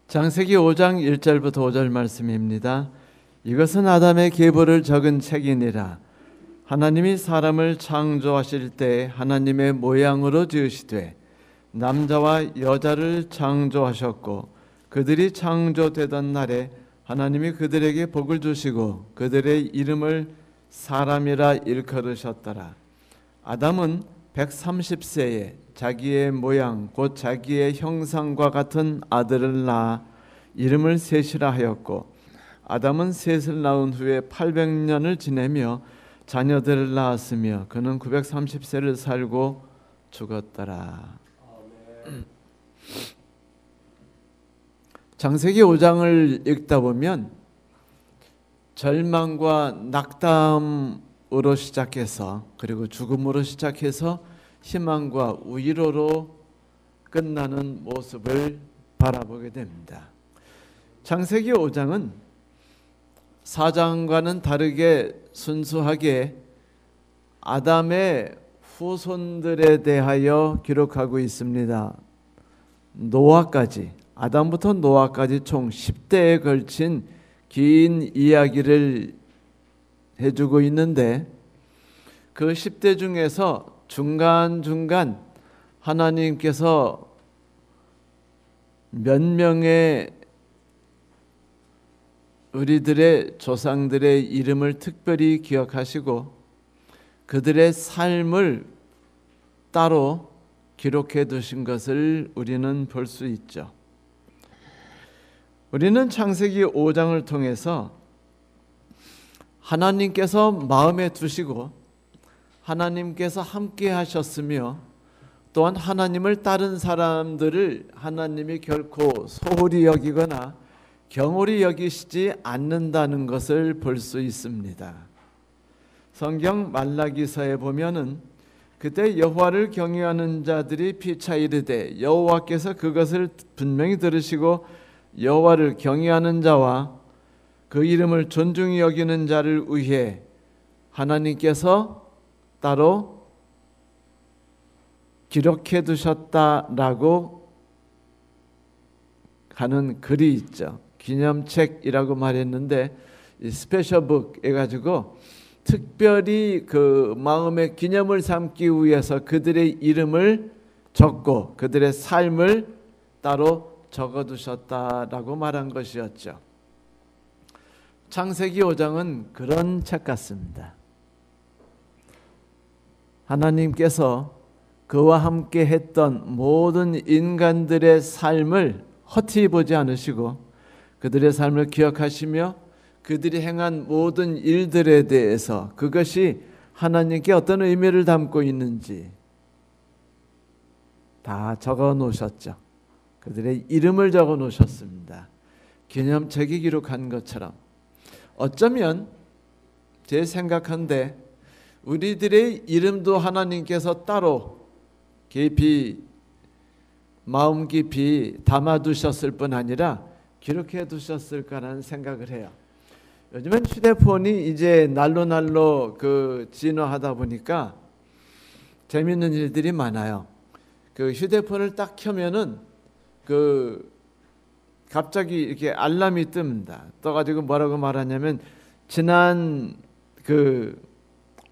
창세기 5장 1절부터 5절 말씀입니다. 이것은 아담의 계보를 적은 책이니라. 하나님이 사람을 창조하실 때 하나님의 모양으로 지으시되 남자와 여자를 창조하셨고 그들이 창조되던 날에 하나님이 그들에게 복을 주시고 그들의 이름을 사람이라 일컬으셨더라. 아담은 130세에 자기의 모양 곧 자기의 형상과 같은 아들을 낳아 이름을 셋이라 하였고 아담은 셋을 낳은 후에 800년을 지내며 자녀들을 낳았으며 그는 930세를 살고 죽었더라. 창세기 5장을 읽다 보면 절망과 낙담으로 시작해서 그리고 죽음으로 시작해서 희망과 위로로 끝나는 모습을 바라보게 됩니다. 창세기 5장은 4장과는 다르게 순수하게 아담의 후손들에 대하여 기록하고 있습니다. 노아까지, 아담부터 노아까지 총 10대에 걸친 긴 이야기를 해주고 있는데 그 10대 중에서 중간중간 하나님께서 몇 명의 우리들의 조상들의 이름을 특별히 기억하시고 그들의 삶을 따로 기록해 두신 것을 우리는 볼 수 있죠. 우리는 창세기 5장을 통해서 하나님께서 마음에 두시고 하나님께서 함께 하셨으며 또한 하나님을 따른 사람들을 하나님이 결코 소홀히 여기거나 경홀히 여기시지 않는다는 것을 볼 수 있습니다. 성경 말라기서에 보면은 그때 여호와를 경외하는 자들이 피차 이르되 여호와께서 그것을 분명히 들으시고 여호와를 경외하는 자와 그 이름을 존중히 여기는 자를 위해 하나님께서 따로 기록해 두셨다라고 하는 글이 있죠. 기념책이라고 말했는데 이 스페셜북 해가지고 특별히 그 마음의 기념을 삼기 위해서 그들의 이름을 적고 그들의 삶을 따로 적어두셨다라고 말한 것이었죠. 창세기 5장은 그런 책 같습니다. 하나님께서 그와 함께 했던 모든 인간들의 삶을 헛되이 보지 않으시고 그들의 삶을 기억하시며 그들이 행한 모든 일들에 대해서 그것이 하나님께 어떤 의미를 담고 있는지 다 적어 놓으셨죠. 그들의 이름을 적어 놓으셨습니다. 기념책이 기록한 것처럼 어쩌면 제 생각한데 우리들의 이름도 하나님께서 따로 깊이 마음 깊이 담아두셨을 뿐 아니라 기록해 두셨을까라는 생각을 해요. 요즘엔 휴대폰이 이제 날로 그 진화하다 보니까 재밌는 일들이 많아요. 그 휴대폰을 딱 켜면은 그 갑자기 이렇게 알람이 뜹니다. 떠가지고 뭐라고 말하냐면 지난 그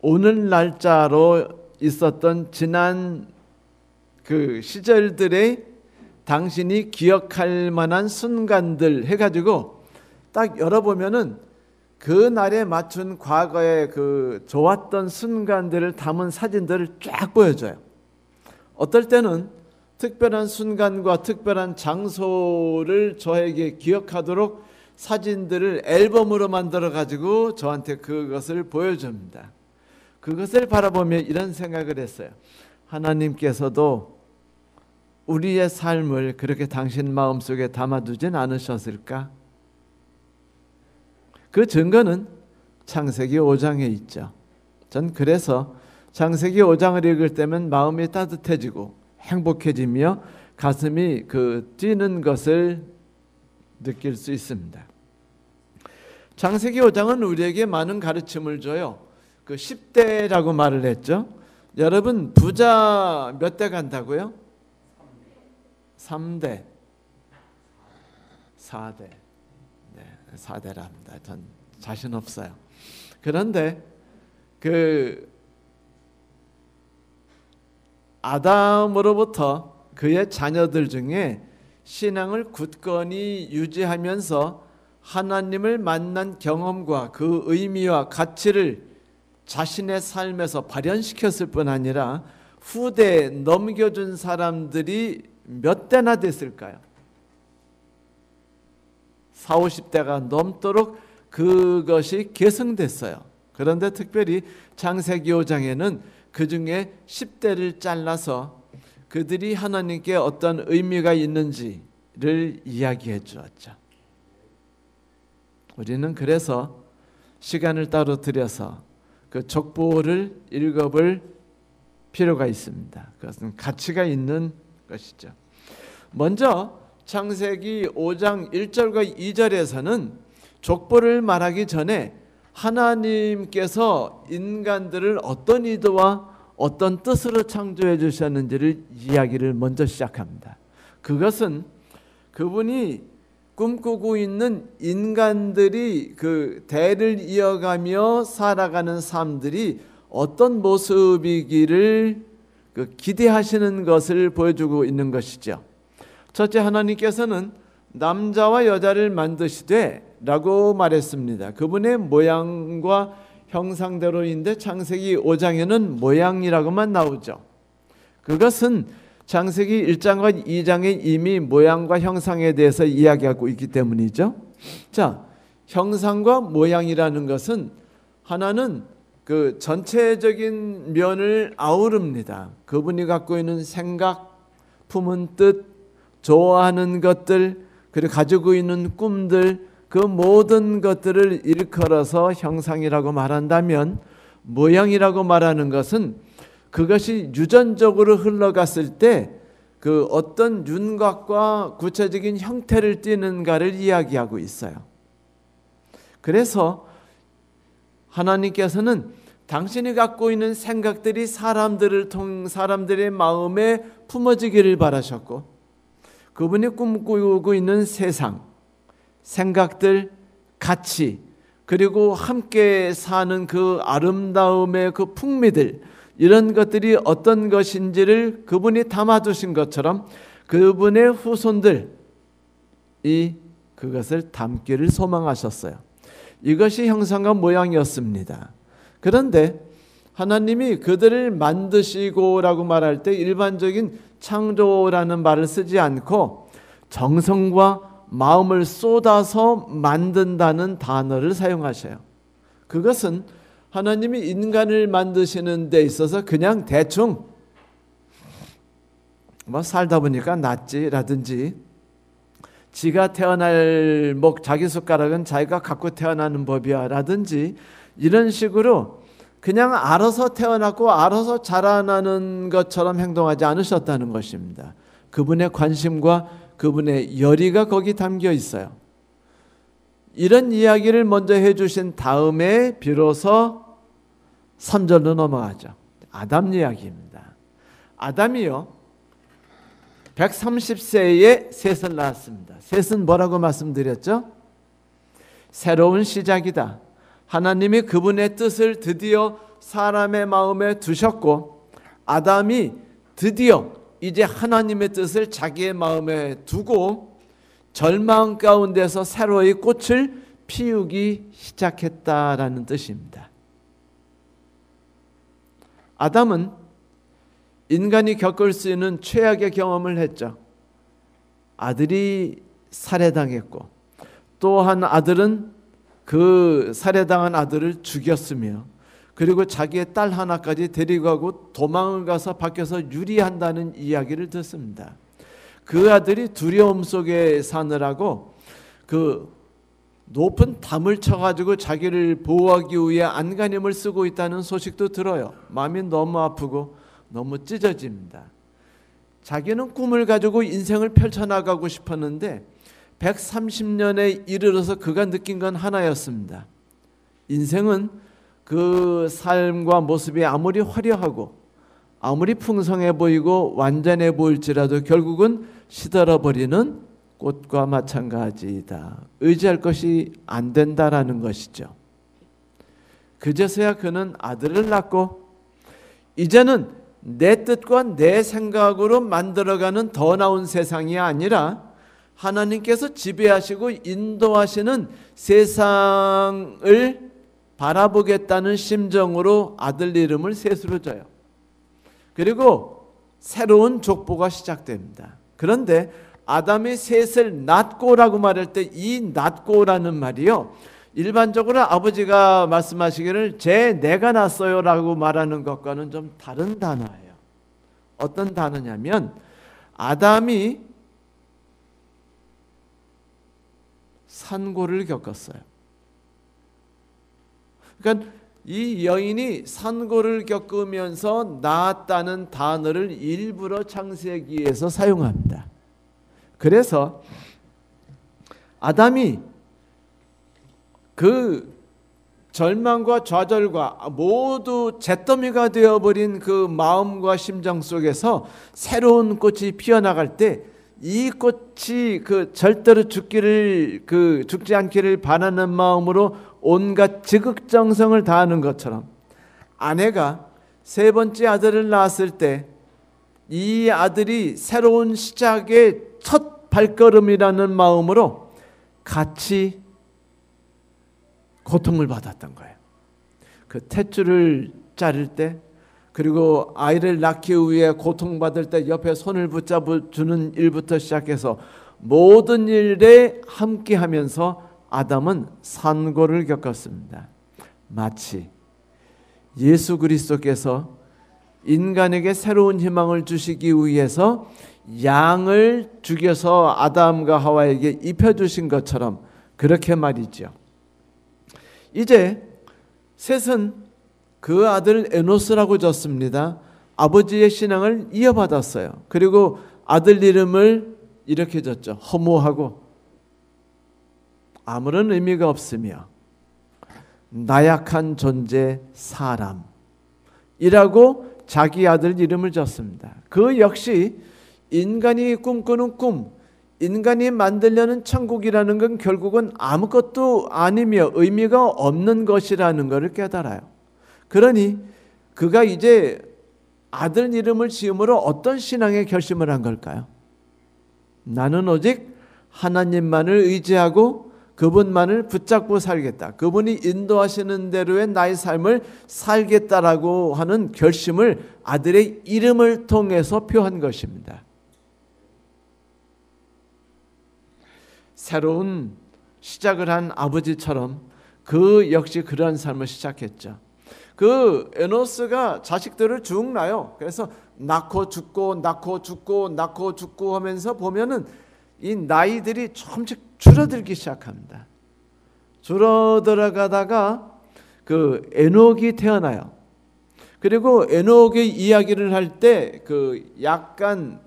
오늘 날짜로 있었던 지난 그 시절들의 당신이 기억할 만한 순간들 해가지고 딱 열어보면은 그 날에 맞춘 과거의 그 좋았던 순간들을 담은 사진들을 쫙 보여줘요. 어떨 때는 특별한 순간과 특별한 장소를 저에게 기억하도록 사진들을 앨범으로 만들어 가지고 저한테 그것을 보여줍니다. 그것을 바라보며 이런 생각을 했어요. 하나님께서도 우리의 삶을 그렇게 당신 마음속에 담아두진 않으셨을까? 그 증거는 창세기 5장에 있죠. 전 그래서 창세기 5장을 읽을 때면 마음이 따뜻해지고 행복해지며 가슴이 그 뛰는 것을 느낄 수 있습니다. 창세기 5장은 우리에게 많은 가르침을 줘요. 그 10대라고 말을 했죠. 여러분 부자 몇 대 간다고요? 3대. 4대. 네, 4대랍니다. 전 자신 없어요. 그런데 그 아담으로부터 그의 자녀들 중에 신앙을 굳건히 유지하면서 하나님을 만난 경험과 그 의미와 가치를 자신의 삶에서 발현시켰을 뿐 아니라 후대에 넘겨준 사람들이 몇 대나 됐을까요? 40, 50대가 넘도록 그것이 계승됐어요. 그런데 특별히 창세기 5장에는 그 중에 10대를 잘라서 그들이 하나님께 어떤 의미가 있는지를 이야기해 주었죠. 우리는 그래서 시간을 따로 들여서 그 족보를 읽어볼 필요가 있습니다. 그것은 가치가 있는 것이죠. 먼저 창세기 5장 1절과 2절에서는 족보를 말하기 전에 하나님께서 인간들을 어떤 의도와 어떤 뜻으로 창조해 주셨는지를 이야기를 먼저 시작합니다. 그것은 그분이 꿈꾸고 있는 인간들이 그 대를 이어가며 살아가는 삶들이 어떤 모습이기를 기대하시는 것을 보여주고 있는 것이죠. 첫째, 하나님께서는 남자와 여자를 만드시되 라고 말했습니다. 그분의 모양과 형상대로인데 창세기 5장에는 모양이라고만 나오죠. 그것은 창세기 1장과 2장에 이미 모양과 형상에 대해서 이야기하고 있기 때문이죠. 자, 형상과 모양이라는 것은 하나는 그 전체적인 면을 아우릅니다. 그분이 갖고 있는 생각, 품은 뜻, 좋아하는 것들, 그리고 가지고 있는 꿈들, 그 모든 것들을 일컬어서 형상이라고 말한다면, 모양이라고 말하는 것은 그것이 유전적으로 흘러갔을 때 그 어떤 윤곽과 구체적인 형태를 띠는가를 이야기하고 있어요. 그래서 하나님께서는 당신이 갖고 있는 생각들이 사람들의 마음에 품어지기를 바라셨고, 그분이 꿈꾸고 있는 세상, 생각들, 가치, 그리고 함께 사는 그 아름다움의 그 풍미들, 이런 것들이 어떤 것인지를 그분이 담아두신 것처럼 그분의 후손들이 그것을 담기를 소망하셨어요. 이것이 형상과 모양이었습니다. 그런데 하나님이 그들을 만드시고라고 말할 때 일반적인 창조라는 말을 쓰지 않고 정성과 마음을 쏟아서 만든다는 단어를 사용하셔요. 그것은 하나님이 인간을 만드시는 데 있어서 그냥 대충 살다 보니까 낫지라든지, 지가 태어날 자기 숟가락은 자기가 갖고 태어나는 법이야 라든지, 이런 식으로 그냥 알아서 태어났고 알아서 자라나는 것처럼 행동하지 않으셨다는 것입니다. 그분의 관심과 그분의 열의가 거기 담겨 있어요. 이런 이야기를 먼저 해주신 다음에 비로소 3절로 넘어가죠. 아담 이야기입니다. 아담이요 130세에 셋을 낳았습니다. 셋은 뭐라고 말씀드렸죠? 새로운 시작이다. 하나님이 그분의 뜻을 드디어 사람의 마음에 두셨고, 아담이 드디어 이제 하나님의 뜻을 자기의 마음에 두고 절망 가운데서 새로이 꽃을 피우기 시작했다라는 뜻입니다. 아담은 인간이 겪을 수 있는 최악의 경험을 했죠. 아들이 살해당했고, 또한 아들은 그 살해당한 아들을 죽였으며, 그리고 자기의 딸 하나까지 데리고 가고 도망을 가서 밖에서 유리한다는 이야기를 듣습니다. 그 아들이 두려움 속에 사느라고 그 높은 담을 쳐가지고 자기를 보호하기 위해 안간힘을 쓰고 있다는 소식도 들어요. 마음이 너무 아프고 너무 찢어집니다. 자기는 꿈을 가지고 인생을 펼쳐나가고 싶었는데 130년에 이르러서 그가 느낀 건 하나였습니다. 인생은 그 삶과 모습이 아무리 화려하고 아무리 풍성해 보이고 완전해 보일지라도 결국은 시들어버리는 꽃과 마찬가지이다. 의지할 것이 안 된다라는 것이죠. 그제서야 그는 아들을 낳고 이제는 내 뜻과 내 생각으로 만들어가는 더 나은 세상이 아니라 하나님께서 지배하시고 인도하시는 세상을 바라보겠다는 심정으로 아들 이름을 셋으로 줘요. 그리고 새로운 족보가 시작됩니다. 그런데 아담이 셋을 낳고라고 말할 때 이 낳고라는 말이요, 일반적으로 아버지가 말씀하시기를 내가 낳았어요 라고 말하는 것과는 좀 다른 단어예요. 어떤 단어냐면 아담이 산고를 겪었어요. 그러니까 이 여인이 산고를 겪으면서 낳았다는 단어를 일부러 창세기에서 사용합니다. 그래서 아담이 그 절망과 좌절과 모두 잿더미가 되어버린 그 마음과 심정 속에서 새로운 꽃이 피어나갈 때 이 꽃이 절대로 죽지 않기를 바라는 마음으로 온갖 지극정성을 다하는 것처럼 아내가 세 번째 아들을 낳았을 때 이 아들이 새로운 시작의 첫 발걸음이라는 마음으로 같이 고통을 받았던 거예요. 그 탯줄을 자를 때, 그리고 아이를 낳기 위해 고통받을 때 옆에 손을 붙잡아주는 일부터 시작해서 모든 일에 함께하면서 아담은 산고를 겪었습니다. 마치 예수 그리스도께서 인간에게 새로운 희망을 주시기 위해서 양을 죽여서 아담과 하와에게 입혀주신 것처럼 그렇게 말이죠. 이제 셋은 그 아들 에노스라고 졌습니다. 아버지의 신앙을 이어받았어요. 그리고 아들 이름을 이렇게 졌죠. 허무하고 아무런 의미가 없으며 나약한 존재 사람이라고 자기 아들 이름을 졌습니다. 그 역시 인간이 꿈꾸는 꿈, 인간이 만들려는 천국이라는 건 결국은 아무것도 아니며 의미가 없는 것이라는 것을 깨달아요. 그러니 그가 이제 아들 이름을 지음으로 어떤 신앙의 결심을 한 걸까요? 나는 오직 하나님만을 의지하고 그분만을 붙잡고 살겠다. 그분이 인도하시는 대로의 나의 삶을 살겠다라고 하는 결심을 아들의 이름을 통해서 표한 것입니다. 새로운 시작을 한 아버지처럼 그 역시 그러한 삶을 시작했죠. 그 에노스가 자식들을 쭉 낳아요. 그래서 낳고 죽고 낳고 죽고 낳고 죽고 하면서 보면은 이 나이들이 조금씩 줄어들기 시작합니다. 줄어들어가다가 그 에녹이 태어나요. 그리고 에녹의 이야기를 할 때 약간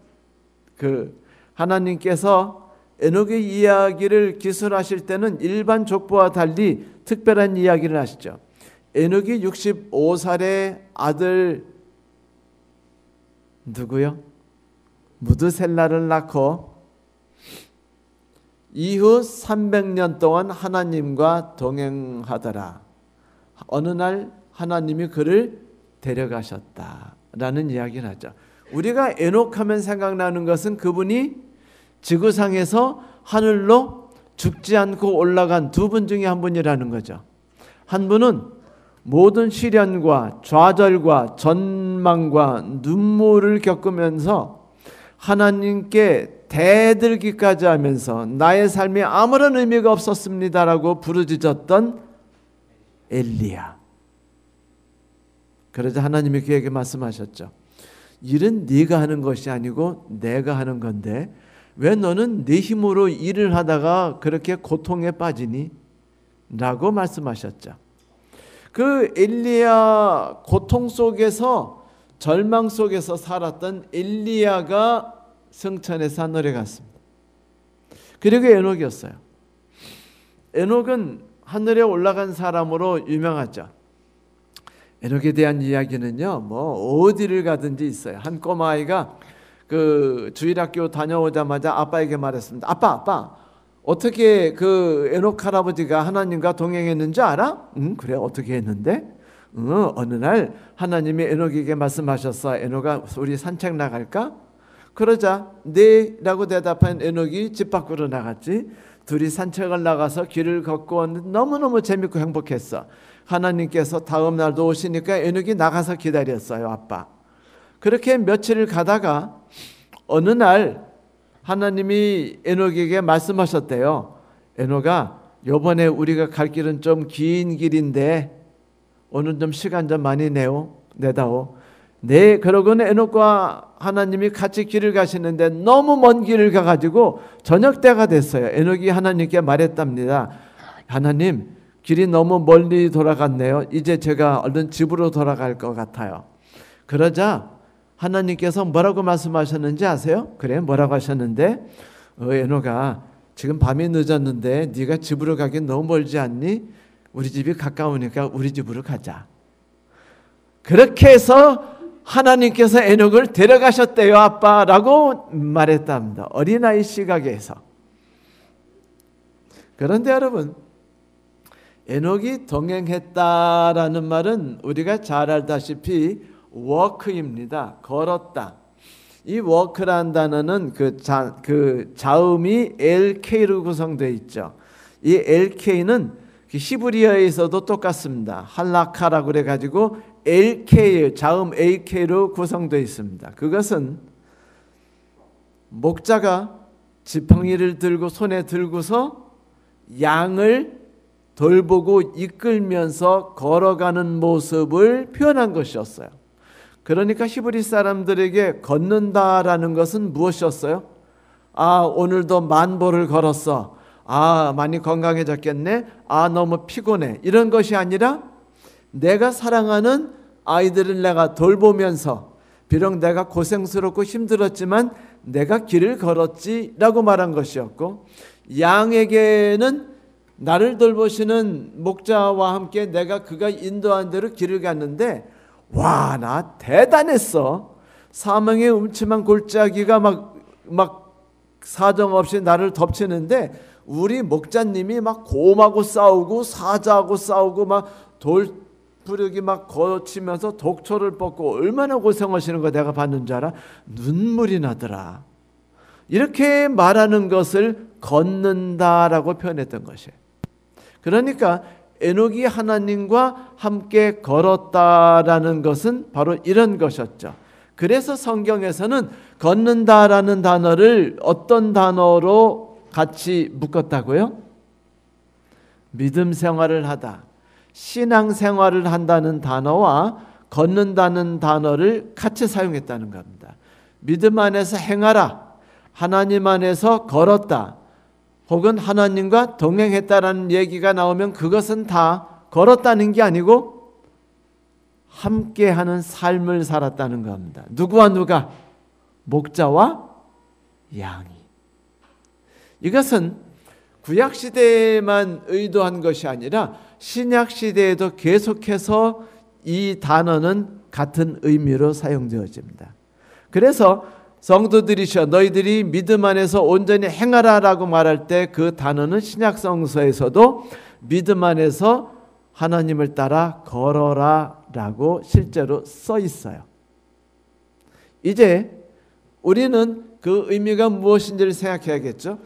하나님께서 에녹의 이야기를 기술하실 때는 일반 족보와 달리 특별한 이야기를 하시죠. 에녹이 65살의 아들 누구요? 무드셀라를 낳고 이후 300년 동안 하나님과 동행하더라. 어느 날 하나님이 그를 데려가셨다라는 이야기를 하죠. 우리가 에녹하면 생각나는 것은 그분이 지구상에서 하늘로 죽지 않고 올라간 두 분 중에 한 분이라는 거죠. 한 분은 모든 시련과 좌절과 전망과 눈물을 겪으면서 하나님께 대들기까지 하면서 나의 삶이 아무런 의미가 없었습니다라고 부르짖었던 엘리야. 그러자 하나님이 그에게 말씀하셨죠. 일은 네가 하는 것이 아니고 내가 하는 건데 왜 너는 네 힘으로 일을 하다가 그렇게 고통에 빠지니? 라고 말씀하셨죠. 그 엘리야 고통 속에서 절망 속에서 살았던 엘리야가 성천에서 하늘에 갔습니다. 그리고 에녹이었어요. 에녹은 하늘에 올라간 사람으로 유명하죠. 에녹에 대한 이야기는요, 어디를 가든지 있어요. 한 꼬마아이가 그 주일학교 다녀오자마자 아빠에게 말했습니다. 아빠 어떻게 그 에녹 할아버지가 하나님과 동행했는지 알아? 응, 그래, 어떻게 했는데? 어느 날 하나님이 에녹에게 말씀하셨어. 에녹아, 우리 산책 나갈까? 그러자 네 라고 대답한 에녹이 집 밖으로 나갔지. 둘이 산책을 나가서 길을 걷고 왔는데 너무너무 재밌고 행복했어. 하나님께서 다음 날도 오시니까 에녹이 나가서 기다렸어요. 아빠. 그렇게 며칠을 가다가 어느 날 하나님이 에녹에게 말씀하셨대요. 에녹아, 요번에 우리가 갈 길은 좀 긴 길인데 오늘 좀 시간 좀 많이 내다오. 네, 그러고는 에녹과 하나님이 같이 길을 가시는데 너무 먼 길을 가가지고 저녁 때가 됐어요. 에녹이 하나님께 말했답니다. 하나님, 길이 너무 멀리 돌아갔네요. 이제 제가 얼른 집으로 돌아갈 것 같아요. 그러자 하나님께서 뭐라고 말씀하셨는지 아세요? 그래, 뭐라고 하셨는데, 에녹아, 지금 밤이 늦었는데 네가 집으로 가긴 너무 멀지 않니? 우리 집이 가까우니까 우리 집으로 가자. 그렇게 해서 하나님께서 에녹을 데려가셨대요, 아빠라고 말했답니다. 어린아이 시각에서. 그런데 여러분, 에녹이 동행했다라는 말은 우리가 잘 알다시피 워크입니다. 걸었다. 이 워크라는 단어는 그 자음이 LK로 구성되어 있죠. 이 LK는 히브리어에서도 똑같습니다. 할라카라고 그래가지고 LK, 자음 AK로 구성되어 있습니다. 그것은 목자가 지팡이를 들고 손에 들고서 양을 돌보고 이끌면서 걸어가는 모습을 표현한 것이었어요. 그러니까 히브리 사람들에게 걷는다라는 것은 무엇이었어요? 아, 오늘도 만보를 걸었어. 아, 많이 건강해졌겠네. 아, 너무 피곤해. 이런 것이 아니라 내가 사랑하는 아이들을 내가 돌보면서 비록 내가 고생스럽고 힘들었지만 내가 길을 걸었지라고 말한 것이었고, 양에게는 나를 돌보시는 목자와 함께 내가 그가 인도한 대로 길을 갔는데, 와, 나 대단했어. 사망의 음침한 골짜기가 막 사정없이 나를 덮치는데 우리 목자님이 막 곰하고 싸우고 사자하고 싸우고 막 돌부르기 막 거치면서 독초를 뽑고 얼마나 고생하시는 거 내가 봤는 줄 알아? 눈물이 나더라. 이렇게 말하는 것을 걷는다라고 표현했던 것이에요. 그러니까 에녹이 하나님과 함께 걸었다라는 것은 바로 이런 것이었죠. 그래서 성경에서는 걷는다라는 단어를 어떤 단어로 같이 묶었다고요? 믿음 생활을 하다, 신앙 생활을 한다는 단어와 걷는다는 단어를 같이 사용했다는 겁니다. 믿음 안에서 행하라, 하나님 안에서 걸었다, 혹은 하나님과 동행했다라는 얘기가 나오면 그것은 다 걸었다는 게 아니고 함께하는 삶을 살았다는 겁니다. 누구와 누가? 목자와 양이. 이것은 구약시대에만 의도한 것이 아니라 신약시대에도 계속해서 이 단어는 같은 의미로 사용되어집니다. 그래서 성도들이시여 너희들이 믿음 안에서 온전히 행하라라고 말할 때 그 단어는 신약성서에서도 믿음 안에서 하나님을 따라 걸어라라고 실제로 써 있어요. 이제 우리는 그 의미가 무엇인지를 생각해야겠죠.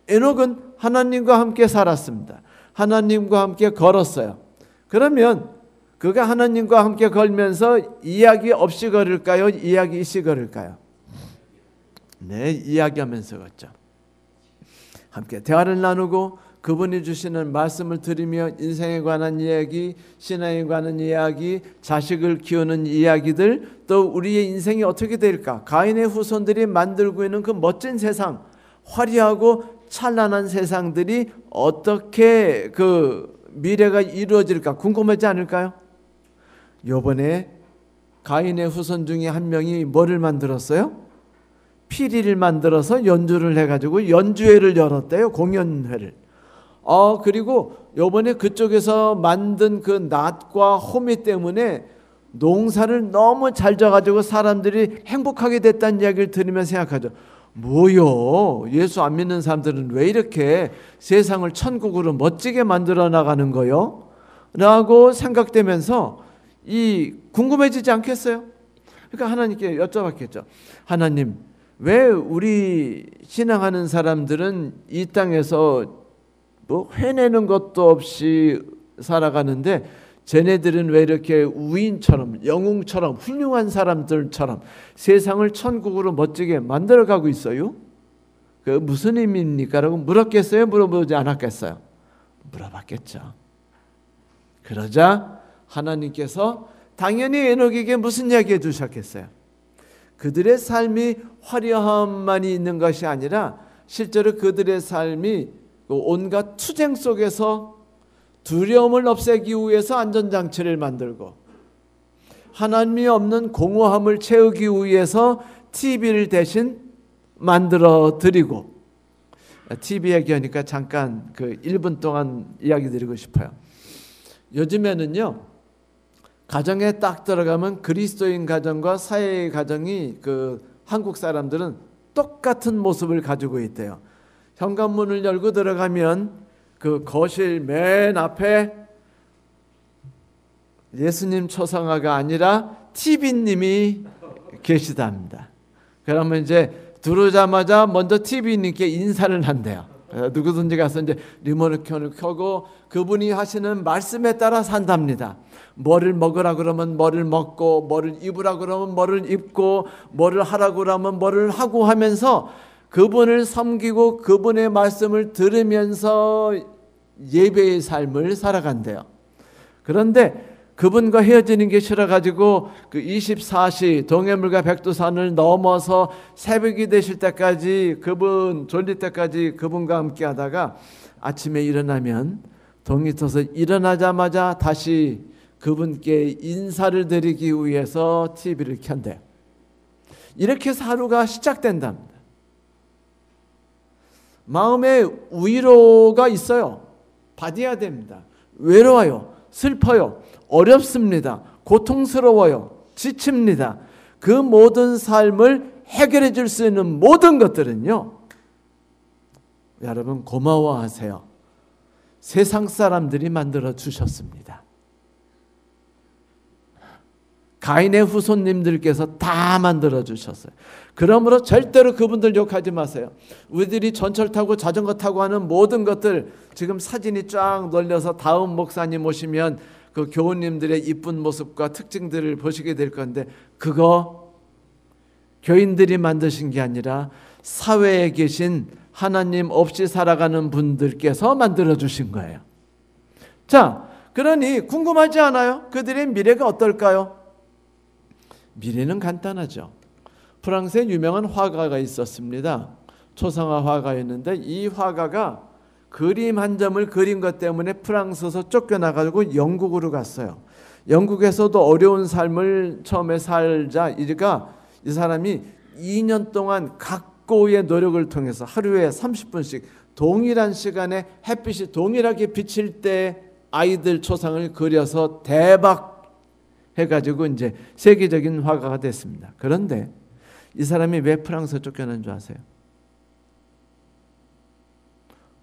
에녹은 하나님과 함께 살았습니다. 하나님과 함께 걸었어요. 그러면 그가 하나님과 함께 걸면서 이야기 없이 걸을까요? 이야기 있이 걸을까요? 네, 이야기하면서 걷죠. 함께 대화를 나누고 그분이 주시는 말씀을 들으며 인생에 관한 이야기, 신앙에 관한 이야기, 자식을 키우는 이야기들, 또 우리의 인생이 어떻게 될까? 가인의 후손들이 만들고 있는 그 멋진 세상, 화려하고 찬란한 세상들이 어떻게 그 미래가 이루어질까 궁금하지 않을까요? 요번에 가인의 후손 중에 한 명이 뭐를 만들었어요? 피리를 만들어서 연주를 해가지고 연주회를 열었대요. 공연회를. 그리고 요번에 그쪽에서 만든 그 낫과 호미 때문에 농사를 너무 잘 져가지고 사람들이 행복하게 됐다는 이야기를 들으면 생각하죠. 뭐요? 예수 안 믿는 사람들은 왜 이렇게 세상을 천국으로 멋지게 만들어 나가는 거요? 라고 생각되면서 궁금해지지 않겠어요? 그러니까 하나님께 여쭤봤겠죠. 하나님, 왜 우리 신앙하는 사람들은 이 땅에서 뭐 해내는 것도 없이 살아가는데 쟤네들은 왜 이렇게 우인처럼 영웅처럼 훌륭한 사람들처럼 세상을 천국으로 멋지게 만들어가고 있어요? 그 무슨 의미입니까? 라고 물었겠어요? 물어보지 않았겠어요? 물어봤겠죠. 그러자 하나님께서 당연히 에녹에게 무슨 이야기 해주셨겠어요? 그들의 삶이 화려함만이 있는 것이 아니라 실제로 그들의 삶이 온갖 투쟁 속에서 두려움을 없애기 위해서 안전장치를 만들고 하나님이 없는 공허함을 채우기 위해서 TV를 대신 만들어 드리고, TV 얘기하니까 잠깐 1분 동안 이야기 드리고 싶어요. 요즘에는요, 가정에 딱 들어가면 그리스도인 가정과 사회의 가정이 한국 사람들은 똑같은 모습을 가지고 있대요. 현관문을 열고 들어가면 그 거실 맨 앞에 예수님 초상화가 아니라 TV님이 계시답니다. 그러면 이제 들어오자마자 먼저 TV님께 인사를 한대요. 누구든지 가서 이제 리모컨을 켜고 그분이 하시는 말씀에 따라 산답니다. 뭐를 먹으라 그러면 뭐를 먹고, 뭐를 입으라 그러면 뭐를 입고, 뭐를 하라 그러면 뭐를 하고 하면서 그분을 섬기고 그분의 말씀을 들으면서 예배의 삶을 살아간대요. 그런데 그분과 헤어지는 게 싫어가지고 24시 동해물과 백두산을 넘어서 새벽이 되실 때까지 그분 졸릴 때까지 그분과 함께 하다가 아침에 일어나면 동이 터서 일어나자마자 다시 그분께 인사를 드리기 위해서 TV를 켠대요. 이렇게 하루가 시작된답니다. 마음에 위로가 있어요. 받아야 됩니다. 외로워요. 슬퍼요. 어렵습니다. 고통스러워요. 지칩니다. 그 모든 삶을 해결해 줄 수 있는 모든 것들은요, 여러분 고마워하세요. 세상 사람들이 만들어 주셨습니다. 가인의 후손님들께서 다 만들어 주셨어요. 그러므로 절대로 그분들 욕하지 마세요. 우리들이 전철 타고 자전거 타고 하는 모든 것들 지금 사진이 쫙 널려서 다음 목사님 오시면 그 교우님들의 이쁜 모습과 특징들을 보시게 될 건데, 그거 교인들이 만드신 게 아니라 사회에 계신 하나님 없이 살아가는 분들께서 만들어 주신 거예요. 자, 그러니 궁금하지 않아요? 그들의 미래가 어떨까요? 미래는 간단하죠. 프랑스에 유명한 화가가 있었습니다. 초상화 화가였는데 이 화가가 그림 한 점을 그린 것 때문에 프랑스에서 쫓겨나가지고 영국으로 갔어요. 영국에서도 어려운 삶을 처음에 살자 이 사람이 2년 동안 각고의 노력을 통해서 하루에 30분씩 동일한 시간에 햇빛이 동일하게 비칠 때 아이들 초상을 그려서 대박 해가지고 이제 세계적인 화가가 됐습니다. 그런데 이 사람이 왜 프랑스에 쫓겨난 줄 아세요?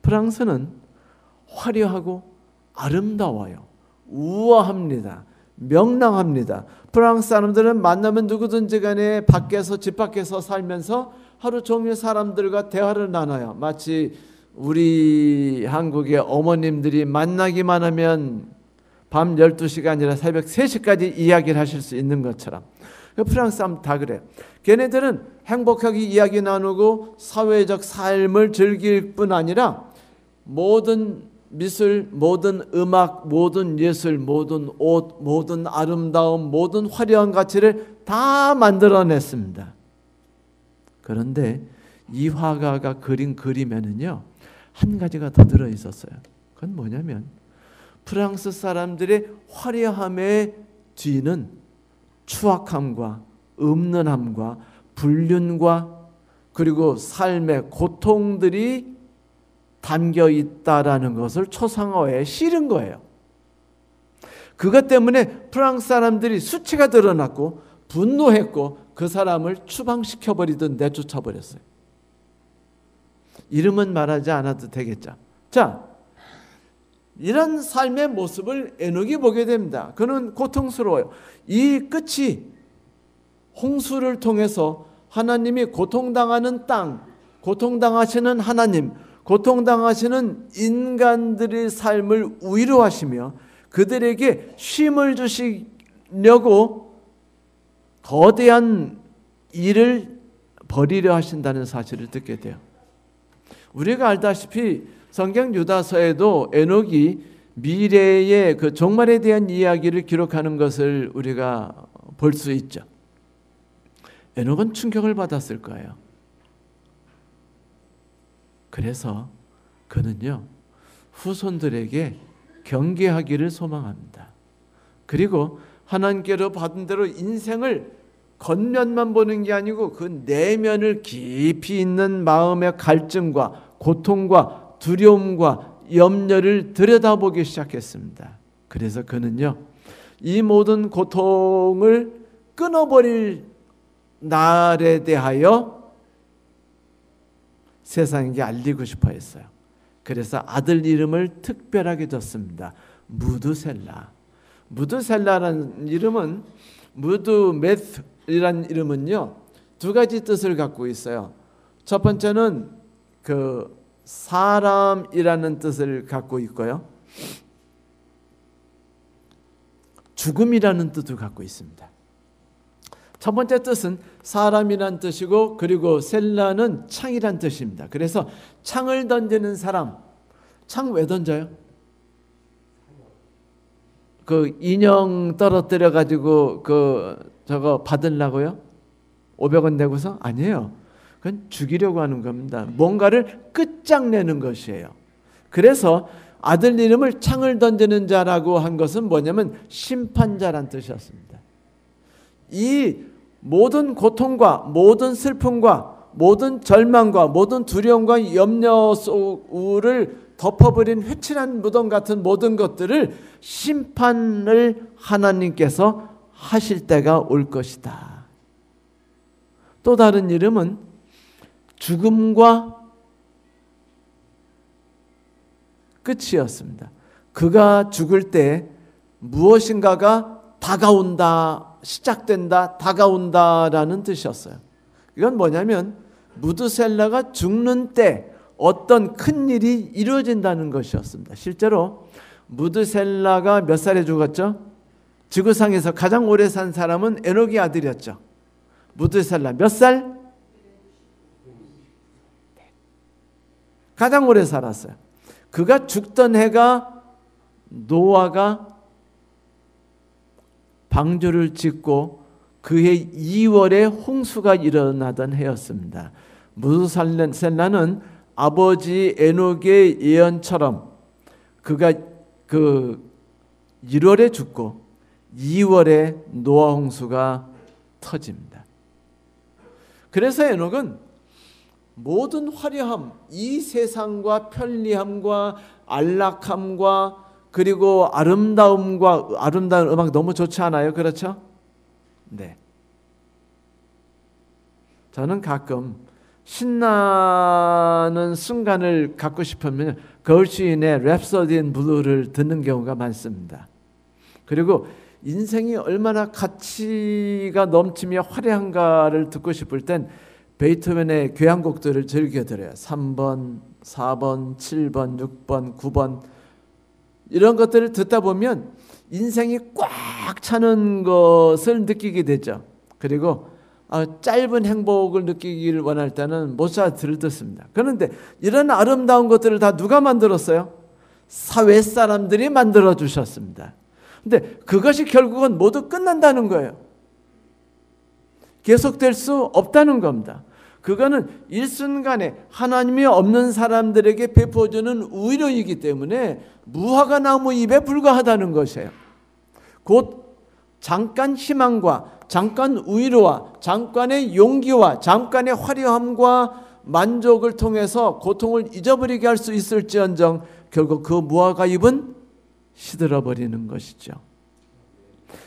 프랑스는 화려하고 아름다워요. 우아합니다. 명랑합니다. 프랑스 사람들은 만나면 누구든지 간에 집 밖에서 살면서 하루 종일 사람들과 대화를 나눠요. 마치 우리 한국의 어머님들이 만나기만 하면 밤 12시가 아니라 새벽 3시까지 이야기를 하실 수 있는 것처럼. 프랑스 사람 다 그래요. 걔네들은 행복하게 이야기 나누고 사회적 삶을 즐길 뿐 아니라 모든 미술, 모든 음악, 모든 예술, 모든 옷, 모든 아름다움, 모든 화려한 가치를 다 만들어냈습니다. 그런데 이 화가가 그린 그림에는요, 한 가지가 더 들어있었어요. 그건 뭐냐면 프랑스 사람들의 화려함의 뒤는 추악함과 음란함과 불륜과 그리고 삶의 고통들이 담겨 있다라는 것을 초상화에 실은 거예요. 그것 때문에 프랑스 사람들이 수치가 드러났고 분노했고 그 사람을 추방시켜버리든 내쫓아버렸어요. 이름은 말하지 않아도 되겠죠. 자, 이런 삶의 모습을 에녹이 보게 됩니다. 그는 고통스러워요. 이 끝이 홍수를 통해서 하나님이 고통당하는 땅, 고통당하시는 하나님, 고통당하시는 인간들의 삶을 위로하시며 그들에게 쉼을 주시려고 거대한 일을 벌이려 하신다는 사실을 듣게 돼요. 우리가 알다시피 성경 유다서에도 에녹이 미래의 그 종말에 대한 이야기를 기록하는 것을 우리가 볼 수 있죠. 에녹은 충격을 받았을 거예요. 그래서 그는요, 후손들에게 경계하기를 소망합니다. 그리고 하나님께로 받은 대로 인생을 겉면만 보는 게 아니고 그 내면을 깊이 있는 마음의 갈증과 고통과 두려움과 염려를 들여다보기 시작했습니다. 그래서 그는요, 이 모든 고통을 끊어버릴 날에 대하여 세상에게 알리고 싶어 했어요. 그래서 아들 이름을 특별하게 줬습니다. 무드셀라. 무드셀라라는 이름은, 무드메스라는 이름은요, 두 가지 뜻을 갖고 있어요. 첫 번째는 그 사람이라는 뜻을 갖고 있고요, 죽음이라는 뜻을 갖고 있습니다. 첫 번째 뜻은 사람이란 뜻이고, 그리고 셀라는 창이란 뜻입니다. 그래서 창을 던지는 사람, 창 왜 던져요? 그 인형 떨어뜨려 가지고 저거 받으려고요? 500원 내고서? 아니에요. 그건 죽이려고 하는 겁니다. 뭔가를 끝장내는 것이에요. 그래서 아들 이름을 창을 던지는 자라고 한 것은 뭐냐면 심판자란 뜻이었습니다. 이 모든 고통과 모든 슬픔과 모든 절망과 모든 두려움과 염려 속을 덮어버린 회칠한 무덤 같은 모든 것들을 심판을 하나님께서 하실 때가 올 것이다. 또 다른 이름은 죽음과 끝이었습니다. 그가 죽을 때 무엇인가가 다가온다, 시작된다, 다가온다라는 뜻이었어요. 이건 뭐냐면 무드셀라가 죽는 때 어떤 큰 일이 이루어진다는 것이었습니다. 실제로 무드셀라가 몇 살에 죽었죠? 지구상에서 가장 오래 산 사람은 에녹의 아들이었죠. 무드셀라 몇 살? 가장 오래 살았어요. 그가 죽던 해가 노아가 방주를 짓고 그해 2월에 홍수가 일어나던 해였습니다. 무드셀라는 아버지 에녹의 예언처럼 그가 그 1월에 죽고 2월에 노아 홍수가 터집니다. 그래서 에녹은 모든 화려함, 이 세상과 편리함과 안락함과 그리고 아름다움과, 아름다운 음악 너무 좋지 않아요? 그렇죠? 네. 저는 가끔 신나는 순간을 갖고 싶으면 걸시인의 랩소디 인 블루를 듣는 경우가 많습니다. 그리고 인생이 얼마나 가치가 넘치며 화려한가를 듣고 싶을 땐 베이토벤의 교향곡들을 즐겨 들어요. 3번, 4번, 7번, 6번, 9번 이런 것들을 듣다 보면 인생이 꽉 차는 것을 느끼게 되죠. 그리고 짧은 행복을 느끼기를 원할 때는 모차르트를 듣습니다. 그런데 이런 아름다운 것들을 다 누가 만들었어요? 사회 사람들이 만들어 주셨습니다. 근데 그것이 결국은 모두 끝난다는 거예요. 계속될 수 없다는 겁니다. 그거는 일순간에 하나님이 없는 사람들에게 베풀어주는 위로이기 때문에 무화과 나무 잎에 불과하다는 것이에요. 곧 잠깐 희망과 잠깐 위로와 잠깐의 용기와 잠깐의 화려함과 만족을 통해서 고통을 잊어버리게 할 수 있을지언정 결국 그 무화과 잎은 시들어버리는 것이죠.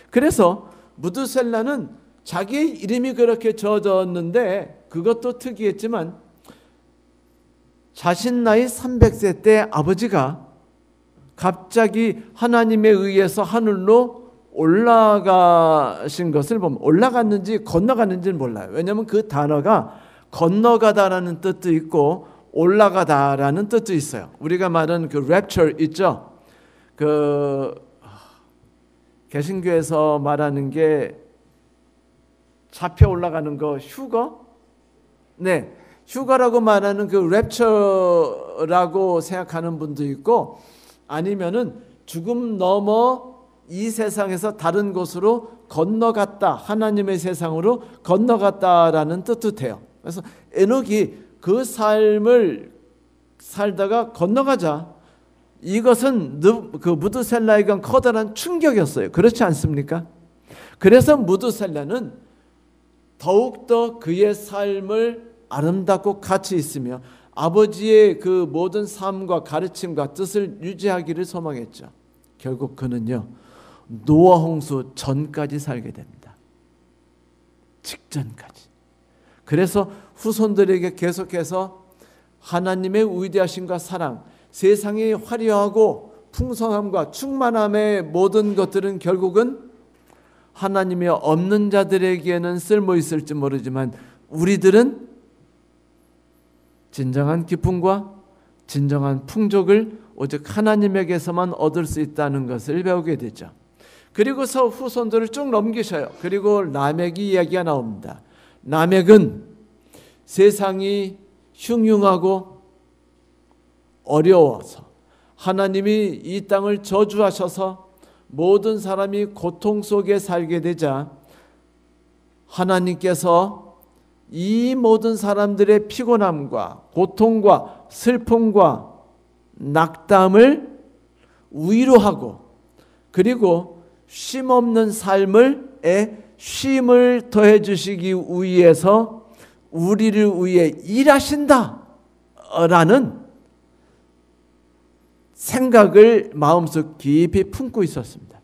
그래서 무드셀라는 자기의 이름이 그렇게 지어졌는데 그것도 특이했지만 자신 나이 300세 때 아버지가 갑자기 하나님에 의해서 하늘로 올라가신 것을 보면 올라갔는지 건너갔는지는 몰라요. 왜냐하면 그 단어가 건너가다라는 뜻도 있고 올라가다라는 뜻도 있어요. 우리가 말하는 그 rapture 있죠. 그 개신교에서 말하는 게 잡혀 올라가는 거 휴거? 네, 휴거라고 말하는 그 rapture라고 생각하는 분도 있고 아니면은 죽음 넘어 이 세상에서 다른 곳으로 건너갔다, 하나님의 세상으로 건너갔다라는 뜻도 돼요. 그래서 에녹이 그 삶을 살다가 건너가자 이것은 그 무드셀라에겐 커다란 충격이었어요. 그렇지 않습니까? 그래서 무드셀라는 더욱더 그의 삶을 아름답고 가치 있으며 아버지의 그 모든 삶과 가르침과 뜻을 유지하기를 소망했죠. 결국 그는요 노아 홍수 전까지 살게 됩니다. 직전까지. 그래서 후손들에게 계속해서 하나님의 위대하심과 사랑, 세상의 화려하고 풍성함과 충만함의 모든 것들은 결국은 하나님이 없는 자들에게는 쓸모 있을지 모르지만 우리들은 진정한 기쁨과 진정한 풍족을 오직 하나님에게서만 얻을 수 있다는 것을 배우게 되죠. 그리고서 후손들을 쭉 넘기셔요. 그리고 라멕이 이야기가 나옵니다. 라멕은 세상이 흉흉하고 어려워서 하나님이 이 땅을 저주하셔서 모든 사람이 고통 속에 살게 되자 하나님께서 이 모든 사람들의 피곤함과 고통과 슬픔과 낙담을 위로하고 그리고 쉼없는 삶에 쉼을 더해 주시기 위해서 우리를 위해 일하신다라는 생각을 마음속 깊이 품고 있었습니다.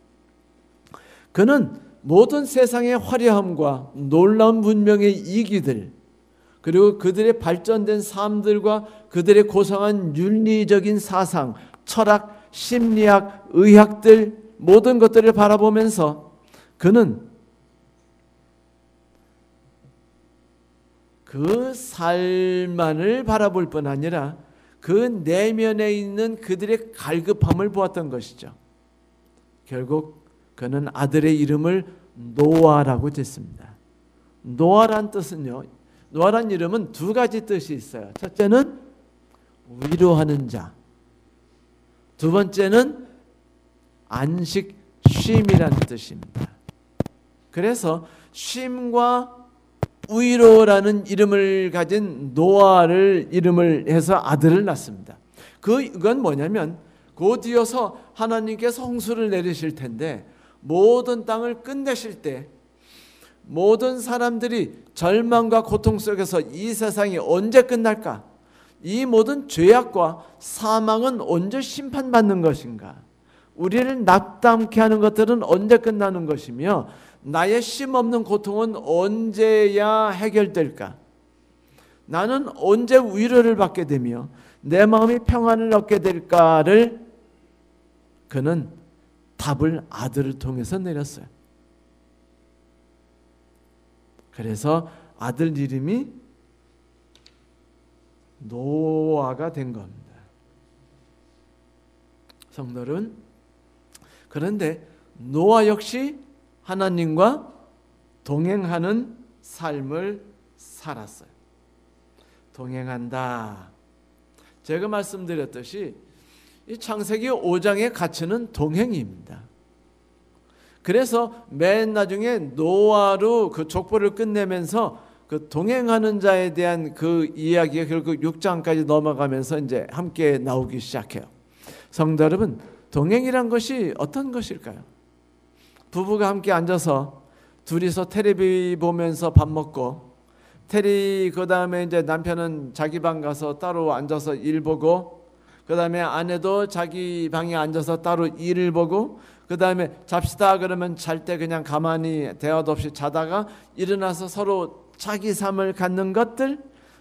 그는 모든 세상의 화려함과 놀라운 문명의 이기들 그리고 그들의 발전된 삶들과 그들의 고상한 윤리적인 사상, 철학, 심리학, 의학들 모든 것들을 바라보면서 그는 그 삶만을 바라볼 뿐 아니라 그 내면에 있는 그들의 갈급함을 보았던 것이죠. 결국 그는 아들의 이름을 노아라고 짓습니다. 노아란 뜻은요, 노아란 이름은 두 가지 뜻이 있어요. 첫째는 위로하는 자, 두 번째는 안식, 쉼이라는 뜻입니다. 그래서 쉼과 위로라는 이름을 가진 노아를 이름을 해서 아들을 낳습니다. 그건 뭐냐면 곧이어서 하나님께서 홍수를 내리실 텐데 모든 땅을 끝내실 때 모든 사람들이 절망과 고통 속에서 이 세상이 언제 끝날까? 이 모든 죄악과 사망은 언제 심판받는 것인가? 우리를 낙담케 하는 것들은 언제 끝나는 것이며 나의 쉼없는 고통은 언제야 해결될까? 나는 언제 위로를 받게 되며 내 마음이 평안을 얻게 될까를 그는 답을 아들을 통해서 내렸어요. 그래서 아들 이름이 노아가 된 겁니다. 성도 여러분, 그런데 노아 역시 하나님과 동행하는 삶을 살았어요. 동행한다. 제가 말씀드렸듯이 이 창세기 5장의 가치는 동행입니다. 그래서 맨 나중에 노아로 그 족보를 끝내면서 그 동행하는 자에 대한 그 이야기가 결국 6장까지 넘어가면서 이제 함께 나오기 시작해요. 성도 여러분, 동행이란 것이 어떤 것일까요? 부부가 함께 앉아서 둘이서 텔레비 보면서 밥 먹고 그 다음에 이제 남편은 자기 방 가서 따로 앉아서 일 보고 그 다음에 아내도 자기 방에 앉아서 따로 일을 보고 그 다음에 잡시다 그러면 잘 때 그냥 가만히 대화도 없이 자다가 일어나서 서로 자기 삶을 갖는 것들,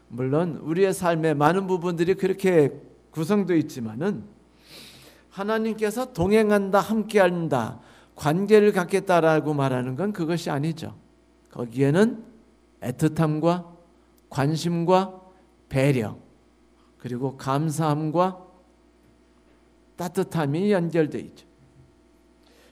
물론 우리의 삶의 많은 부분들이 그렇게 구성되어 있지만은 하나님께서 동행한다, 함께한다, 관계를 갖겠다라고 말하는 건 그것이 아니죠. 거기에는 애틋함과 관심과 배려, 그리고 감사함과 따뜻함이 연결되어 있죠.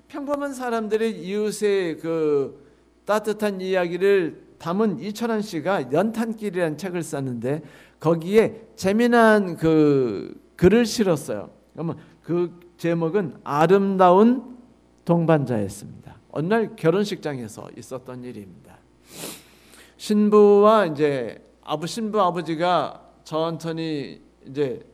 평범한 사람들의 이웃의 그 따뜻한 이야기를 담은 이철환 씨가 연탄길이라는 책을 썼는데 거기에 재미난 그 글을 실었어요. 그러면 그 제목은 아름다운 동반자였습니다. 어느 날 결혼식장에서 있었던 일입니다. 신부와 이제 신부 아버지가 천천히 이제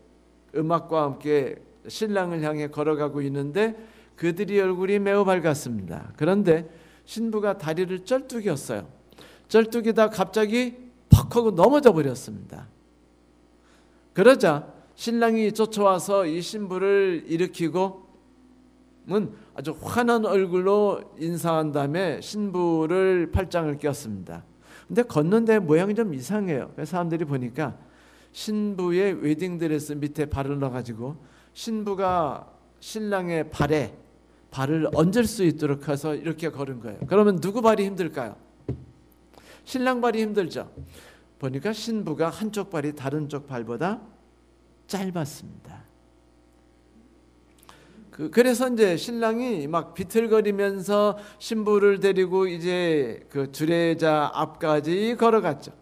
음악과 함께 신랑을 향해 걸어가고 있는데 그들이 얼굴이 매우 밝았습니다. 그런데 신부가 다리를 쩔뚝였어요. 쩔뚝이다 갑자기 퍽 하고 넘어져 버렸습니다. 그러자 신랑이 쫓아와서 이 신부를 일으키고는 아주 환한 얼굴로 인사한 다음에 신부를 팔짱을 꼈습니다. 근데 걷는데 모양이 좀 이상해요. 그래서 사람들이 보니까 신부의 웨딩드레스 밑에 발을 넣어가지고 신부가 신랑의 발에 발을 얹을 수 있도록 해서 이렇게 걸은 거예요. 그러면 누구 발이 힘들까요? 신랑 발이 힘들죠. 보니까 신부가 한쪽 발이 다른 쪽 발보다 짧았습니다. 그래서 이제 신랑이 막 비틀거리면서 신부를 데리고 이제 그 주례자 앞까지 걸어갔죠.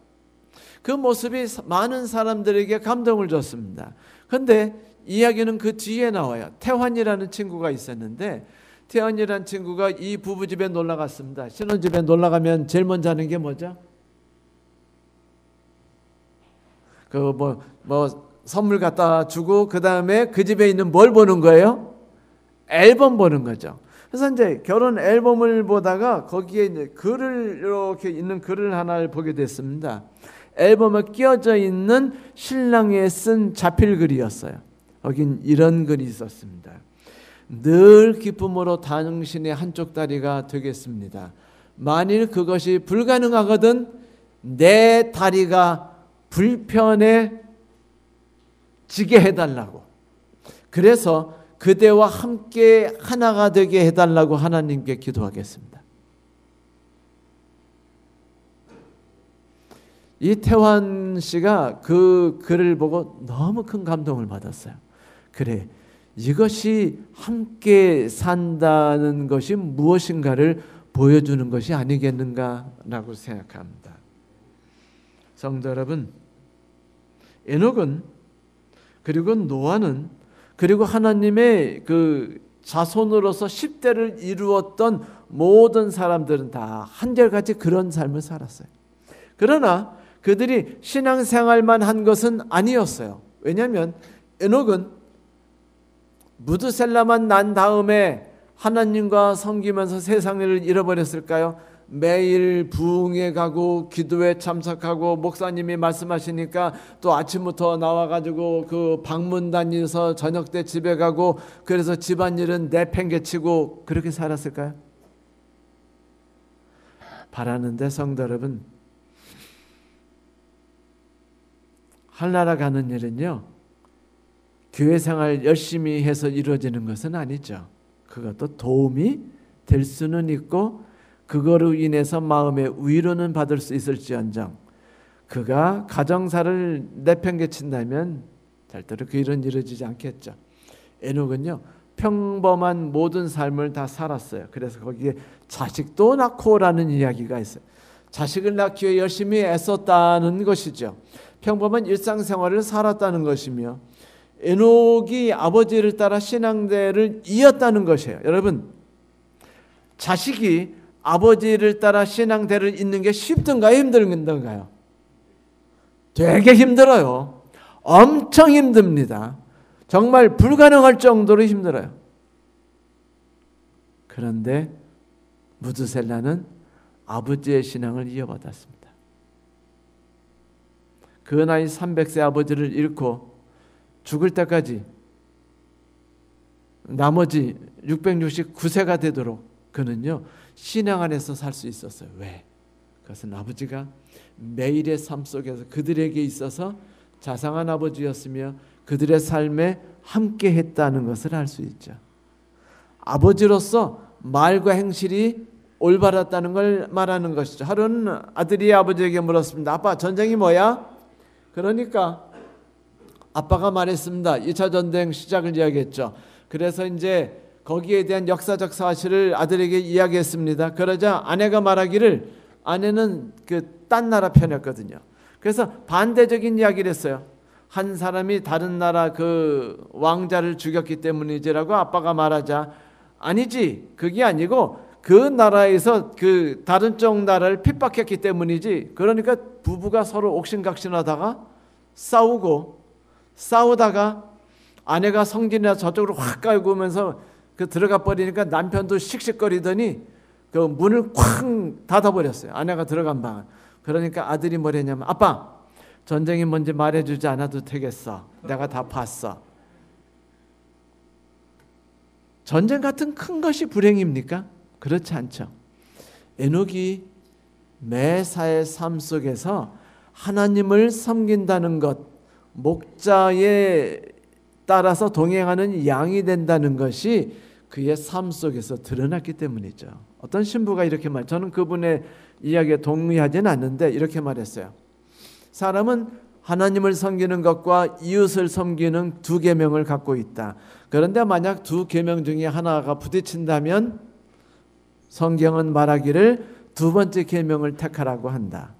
그 모습이 많은 사람들에게 감동을 줬습니다. 그런데 이야기는 그 뒤에 나와요. 태환이라는 친구가 있었는데 태환이라는 친구가 이 부부 집에 놀러 갔습니다. 신혼집에 놀러 가면 제일 먼저 하는 게 뭐죠? 그 선물 갖다 주고 그 다음에 그 집에 있는 뭘 보는 거예요? 앨범 보는 거죠. 그래서 이제 결혼 앨범을 보다가 거기에 이제 글을 이렇게 있는 글을 하나를 보게 됐습니다. 앨범에 끼어져 있는 신랑이 쓴 자필글이었어요. 거긴 이런 글이 있었습니다. 늘 기쁨으로 당신의 한쪽 다리가 되겠습니다. 만일 그것이 불가능하거든 내 다리가 불편해지게 해달라고. 그래서 그대와 함께 하나가 되게 해달라고 하나님께 기도하겠습니다. 이 태환 씨가 그 글을 보고 너무 큰 감동을 받았어요. 그래, 이것이 함께 산다는 것이 무엇인가를 보여주는 것이 아니겠는가라고 생각합니다. 성도 여러분, 에녹은 그리고 노아는 그리고 하나님의 그 자손으로서 10대를 이루었던 모든 사람들은 다 한결같이 그런 삶을 살았어요. 그러나 그들이 신앙생활만 한 것은 아니었어요. 왜냐하면 에녹은 무드셀라만 난 다음에 하나님과 섬기면서 세상을 잃어버렸을까요? 매일 부흥회 가고 기도에 참석하고 목사님이 말씀하시니까 또 아침부터 나와가지고 그 방문 다니면서 저녁 때 집에 가고 그래서 집안일은 내팽개치고 그렇게 살았을까요? 바라는데 성도 여러분, 하늘나라 가는 일은요 교회 생활 열심히 해서 이루어지는 것은 아니죠. 그것도 도움이 될 수는 있고 그거로 인해서 마음의 위로는 받을 수 있을지언정 그가 가정사를 내팽개친다면 절대로 그 일은 이루어지지 않겠죠. 에녹은요 평범한 모든 삶을 다 살았어요. 그래서 거기에 자식도 낳고라는 이야기가 있어요. 자식을 낳기 위해 열심히 애썼다는 것이죠. 평범한 일상생활을 살았다는 것이며 에녹이 아버지를 따라 신앙대를 이었다는 것이에요. 여러분, 자식이 아버지를 따라 신앙대를 잇는 게 쉽던가요? 힘든가요? 되게 힘들어요. 엄청 힘듭니다. 정말 불가능할 정도로 힘들어요. 그런데 무드셀라는 아버지의 신앙을 이어받았습니다. 그 나이 300세 아버지를 잃고 죽을 때까지 나머지 669세가 되도록 그는요 신앙 안에서 살 수 있었어요. 왜? 그것은 아버지가 매일의 삶 속에서 그들에게 있어서 자상한 아버지였으며 그들의 삶에 함께 했다는 것을 알 수 있죠. 아버지로서 말과 행실이 올바랐다는 걸 말하는 것이죠. 하루는 아들이 아버지에게 물었습니다. 아빠, 전쟁이 뭐야? 그러니까 아빠가 말했습니다. 2차 전쟁 시작을 이야기했죠. 그래서 이제 거기에 대한 역사적 사실을 아들에게 이야기했습니다. 그러자 아내가 말하기를, 아내는 그 딴 나라 편이었거든요. 그래서 반대적인 이야기를 했어요. 한 사람이 다른 나라 그 왕자를 죽였기 때문이지라고 아빠가 말하자, 아니지, 그게 아니고 그 나라에서 그 다른 쪽 나라를 핍박했기 때문이지. 그러니까 부부가 서로 옥신각신하다가 싸우다가 아내가 성질이나 저쪽으로 확 깔고면서 그 들어가 버리니까 남편도 씩씩거리더니 그 문을 쾅 닫아버렸어요. 아내가 들어간 방을. 그러니까 아들이 뭐랬냐면, 아빠, 전쟁이 뭔지 말해주지 않아도 되겠어. 내가 다 봤어. 전쟁 같은 큰 것이 불행입니까? 그렇지 않죠. 에녹이 매사의 삶 속에서 하나님을 섬긴다는 것, 목자에 따라서 동행하는 양이 된다는 것이 그의 삶 속에서 드러났기 때문이죠. 어떤 신부가 이렇게 저는 그분의 이야기에 동의하지는 않는데 이렇게 말했어요. 사람은 하나님을 섬기는 것과 이웃을 섬기는 두 계명을 갖고 있다. 그런데 만약 두 계명 중에 하나가 부딪힌다면 성경은 말하기를 두 번째 계명을 택하라고 한다.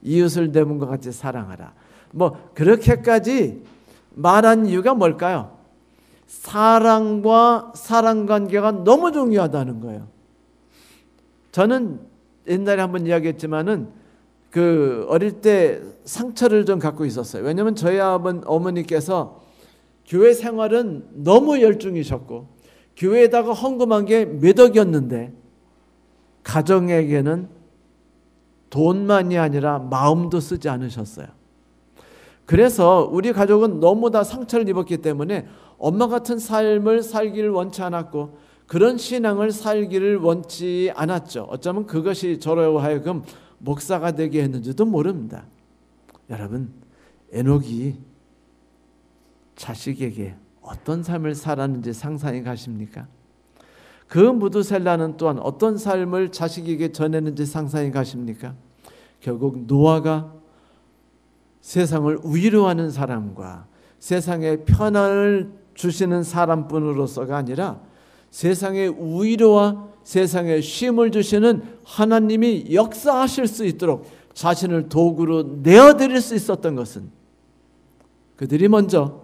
이웃을 내 몸과 같이 사랑하라. 뭐 그렇게까지 말한 이유가 뭘까요? 사랑과 사랑관계가 너무 중요하다는 거예요. 저는 옛날에 한번 이야기했지만은 그 어릴 때 상처를 좀 갖고 있었어요. 왜냐하면 저희 어머니께서 교회 생활은 너무 열중이셨고 교회에다가 헌금한 게 몇 억이었는데 가정에게는 돈만이 아니라 마음도 쓰지 않으셨어요. 그래서 우리 가족은 너무 다 상처를 입었기 때문에 엄마 같은 삶을 살기를 원치 않았고 그런 신앙을 살기를 원치 않았죠. 어쩌면 그것이 저로 하여금 목사가 되게 했는지도 모릅니다. 여러분, 에녹이 자식에게 어떤 삶을 살았는지 상상이 가십니까? 그 무두셀라는 또한 어떤 삶을 자식에게 전했는지 상상이 가십니까? 결국 노아가 세상을 위로하는 사람과 세상에 편안을 주시는 사람뿐으로서가 아니라 세상에 위로와 세상에 쉼을 주시는 하나님이 역사하실 수 있도록 자신을 도구로 내어드릴 수 있었던 것은 그들이 먼저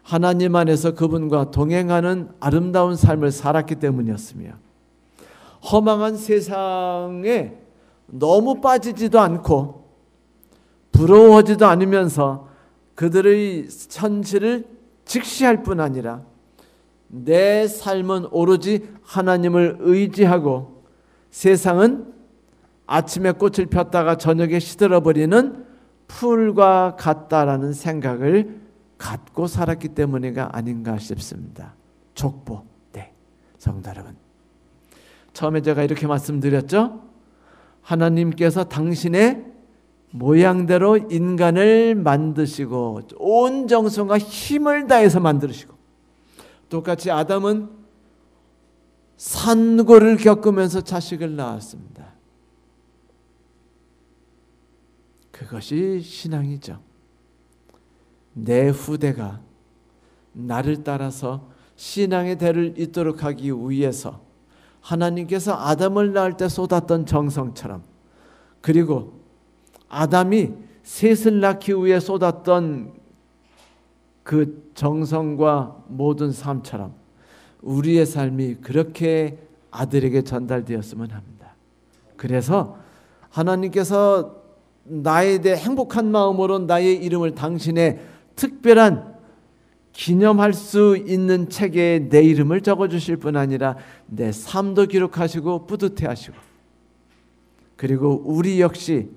하나님 안에서 그분과 동행하는 아름다운 삶을 살았기 때문이었으며 허망한 세상에 너무 빠지지도 않고 부러워하지도 않으면서 그들의 현실을 직시할 뿐 아니라 내 삶은 오로지 하나님을 의지하고 세상은 아침에 꽃을 폈다가 저녁에 시들어버리는 풀과 같다라는 생각을 갖고 살았기 때문이가 아닌가 싶습니다. 족보. 네, 성도 여러분, 처음에 제가 이렇게 말씀드렸죠. 하나님께서 당신의 모양대로 인간을 만드시고 온 정성과 힘을 다해서 만드시고 똑같이 아담은 산고를 겪으면서 자식을 낳았습니다. 그것이 신앙이죠. 내 후대가 나를 따라서 신앙의 대를 잇도록 하기 위해서 하나님께서 아담을 낳을 때 쏟았던 정성처럼, 그리고 아담이 셋을 낳기 위해 쏟았던 그 정성과 모든 삶처럼 우리의 삶이 그렇게 아들에게 전달되었으면 합니다. 그래서 하나님께서 나에 대해 행복한 마음으로 나의 이름을 당신의 특별한 기념할 수 있는 책에 내 이름을 적어주실 뿐 아니라 내 삶도 기록하시고 뿌듯해하시고, 그리고 우리 역시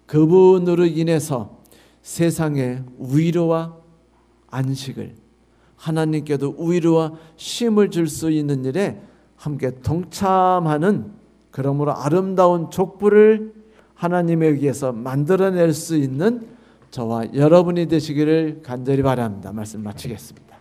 그분으로 인해서 세상에 위로와 안식을, 하나님께도 위로와 쉼을 줄 수 있는 일에 함께 동참하는, 그러므로 아름다운 족보를 하나님에 의해서 만들어낼 수 있는 저와 여러분이 되시기를 간절히 바랍니다. 말씀 마치겠습니다.